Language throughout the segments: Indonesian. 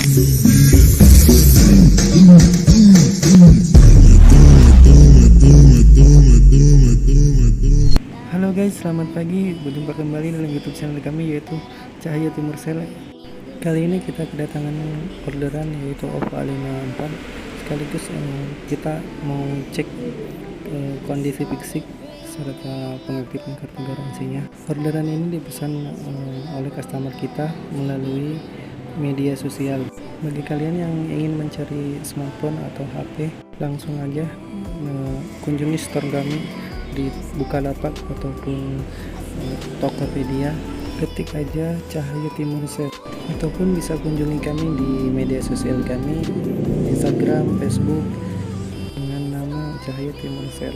Halo guys, selamat pagi. Berjumpa kembali dalam YouTube channel kami, yaitu Cahaya Timur Sel. Kali ini kita kedatangan orderan, yaitu Oppo A54. Sekaligus kita mau cek kondisi fisik serta pengaktifan kartu garansinya. Orderan ini dipesan oleh customer kita melalui media sosial. Bagi kalian yang ingin mencari smartphone atau HP, langsung aja kunjungi store kami di Bukalapak ataupun Tokopedia. Ketik aja Cahaya Timur Sel, ataupun bisa kunjungi kami di media sosial kami, Instagram, Facebook, dengan nama Cahaya Timur Sel.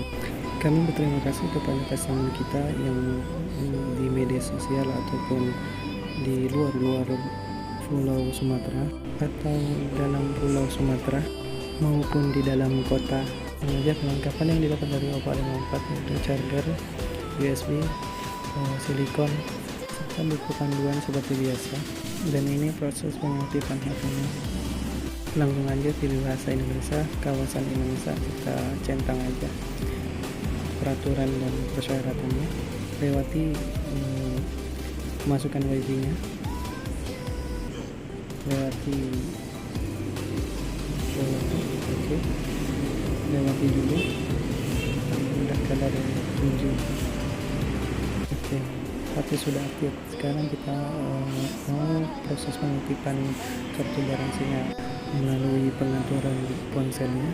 Kami berterima kasih kepada customer kita yang di media sosial ataupun di luar Pulau Sumatera atau dalam Pulau Sumatera maupun di dalam kota. Mengajar perlengkapan yang didapat dari Oppo A54 yaitu charger, USB, silikon, serta buku panduan seperti biasa. Dan ini proses pengaktifan HP-nya. Langsung aja pilih bahasa Indonesia, kawasan Indonesia, kita centang aja peraturan dan persyaratannya. Lewati masukkan WiFi-nya, lewati oke, lewati dulu udah kadar 7. Oke, tapi sudah aktif. Sekarang kita mau proses pengaktifan kartu garansinya melalui pengaturan ponselnya.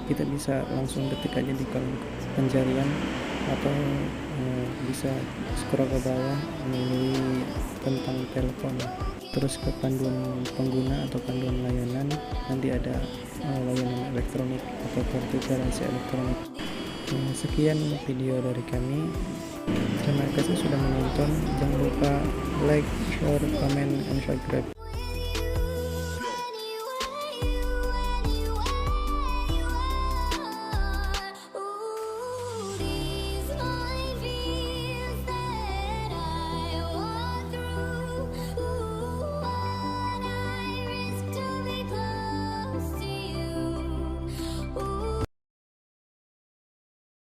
Kita bisa langsung ketik aja di kolom pencarian atau bisa scroll ke bawah melalui tentang telepon, terus ke panduan pengguna atau panduan layanan. Nanti ada layanan elektronik atau kartu garansi elektronik. Sekian video dari kami. Terima kasih sudah menonton. Jangan lupa like, share, comment, and subscribe.